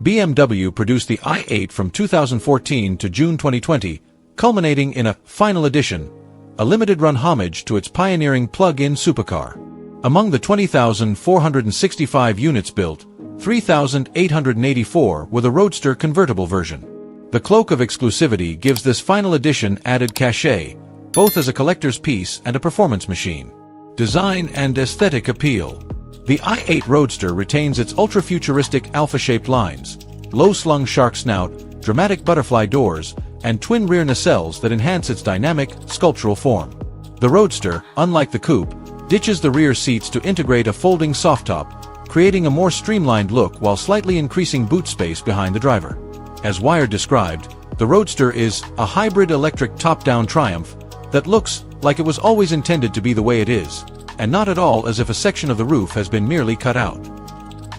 BMW produced the i8 from 2014 to June 2020, culminating in a Final Edition, a limited-run homage to its pioneering plug-in supercar. Among the 20,465 units built, 3,884 were the Roadster convertible version. The cloak of exclusivity gives this Final Edition added cachet, both as a collector's piece and a performance machine. Design and aesthetic appeal. The i8 Roadster retains its ultra-futuristic alpha-shaped lines, low-slung shark snout, dramatic butterfly doors, and twin rear nacelles that enhance its dynamic, sculptural form. The Roadster, unlike the coupe, ditches the rear seats to integrate a folding soft top, creating a more streamlined look while slightly increasing boot space behind the driver. As Wired described, the Roadster is a hybrid electric top-down triumph that looks like it was always intended to be the way it is, and not at all as if a section of the roof has been merely cut out.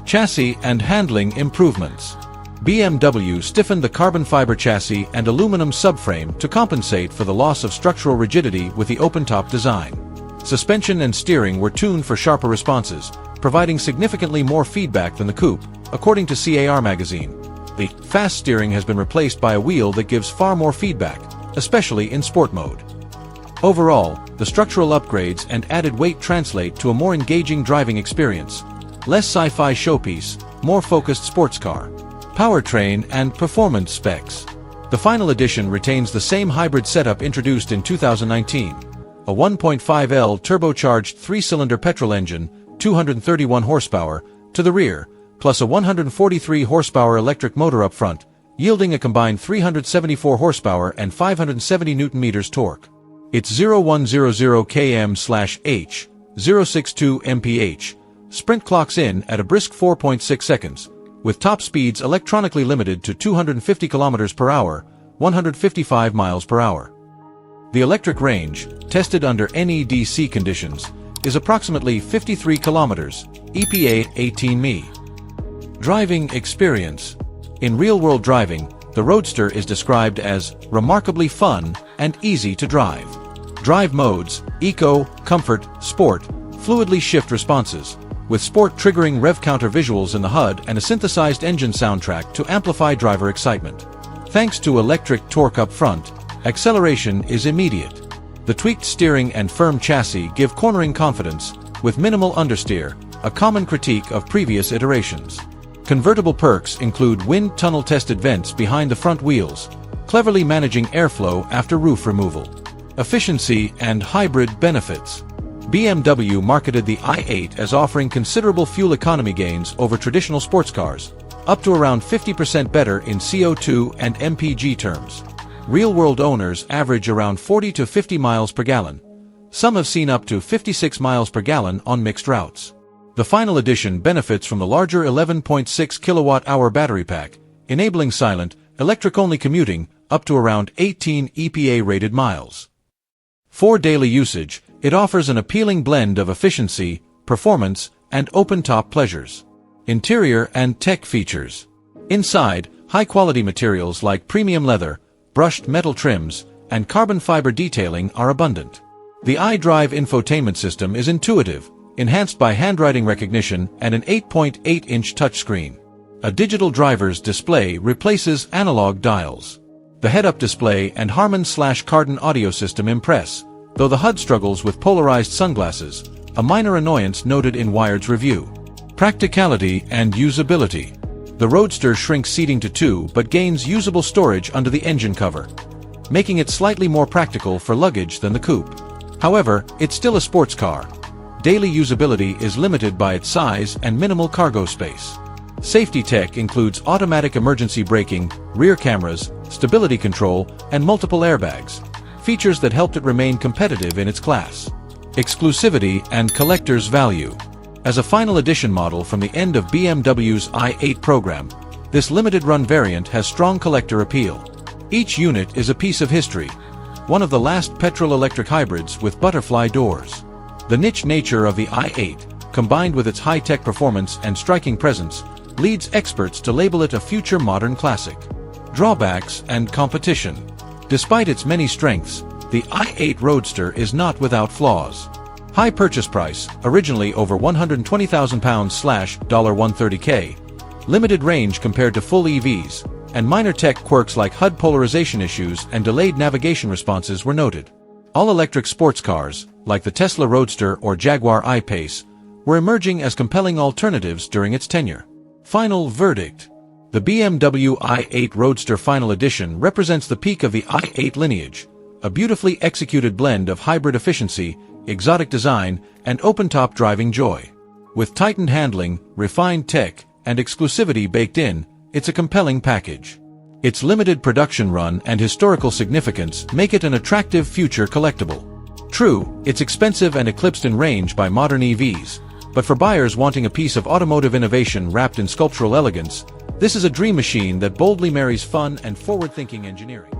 Chassis and handling improvements. BMW stiffened the carbon fiber chassis and aluminum subframe to compensate for the loss of structural rigidity with the open-top design. Suspension and steering were tuned for sharper responses, providing significantly more feedback than the coupe, according to CAR magazine. The fast steering has been replaced by a wheel that gives far more feedback, especially in sport mode. Overall, the structural upgrades and added weight translate to a more engaging driving experience. Less sci-fi showpiece, more focused sports car. Powertrain and performance specs. The Final Edition retains the same hybrid setup introduced in 2019. A 1.5L turbocharged 3-cylinder petrol engine, 231 horsepower, to the rear, plus a 143 horsepower electric motor up front, yielding a combined 374 horsepower and 570 Nm torque. Its 0100 km/h, 062 mph, sprint clocks in at a brisk 4.6 seconds, with top speeds electronically limited to 250 km per hour, 155 miles per hour. The electric range, tested under NEDC conditions, is approximately 53 kilometers, EPA 18 mi. Driving experience. In real-world driving, the Roadster is described as remarkably fun and easy to drive. Drive modes: Eco, Comfort, Sport, fluidly shift responses, with Sport triggering rev counter visuals in the HUD and a synthesized engine soundtrack to amplify driver excitement. Thanks to electric torque up front, acceleration is immediate. The tweaked steering and firm chassis give cornering confidence, with minimal understeer, a common critique of previous iterations. Convertible perks include wind tunnel-tested vents behind the front wheels, cleverly managing airflow after roof removal. Efficiency and hybrid benefits. BMW marketed the i8 as offering considerable fuel economy gains over traditional sports cars, up to around 50% better in CO2 and MPG terms. Real-world owners average around 40 to 50 miles per gallon. Some have seen up to 56 miles per gallon on mixed routes. The Final Edition benefits from the larger 11.6 kilowatt-hour battery pack, enabling silent, electric-only commuting up to around 18 EPA-rated miles. For daily usage, it offers an appealing blend of efficiency, performance, and open-top pleasures. Interior and tech features. Inside, high-quality materials like premium leather, brushed metal trims, and carbon fiber detailing are abundant. The iDrive infotainment system is intuitive, enhanced by handwriting recognition and an 8.8-inch touchscreen. A digital driver's display replaces analog dials. The head-up display and Harman/Kardon audio system impress, though the HUD struggles with polarized sunglasses, a minor annoyance noted in Wired's review. Practicality and usability. The Roadster shrinks seating to 2 but gains usable storage under the engine cover, making it slightly more practical for luggage than the coupe. However, it's still a sports car. Daily usability is limited by its size and minimal cargo space. Safety tech includes automatic emergency braking, rear cameras, stability control, and multiple airbags, features that helped it remain competitive in its class. Exclusivity and collector's value. As a Final Edition model from the end of BMW's i8 program, this limited-run variant has strong collector appeal. Each unit is a piece of history, one of the last petrol-electric hybrids with butterfly doors. The niche nature of the i8, combined with its high-tech performance and striking presence, leads experts to label it a future modern classic. Drawbacks and competition. Despite its many strengths, the i8 Roadster is not without flaws. High purchase price, originally over £120,000/$130K, limited range compared to full EVs, and minor tech quirks like HUD polarization issues and delayed navigation responses were noted. All-electric sports cars, like the Tesla Roadster or Jaguar I-Pace, were emerging as compelling alternatives during its tenure. Final verdict. The BMW i8 Roadster Final Edition represents the peak of the i8 lineage, a beautifully executed blend of hybrid efficiency, exotic design, and open-top driving joy. With tightened handling, refined tech, and exclusivity baked in, it's a compelling package. Its limited production run and historical significance make it an attractive future collectible. True, it's expensive and eclipsed in range by modern EVs, but for buyers wanting a piece of automotive innovation wrapped in sculptural elegance, this is a dream machine that boldly marries fun and forward-thinking engineering.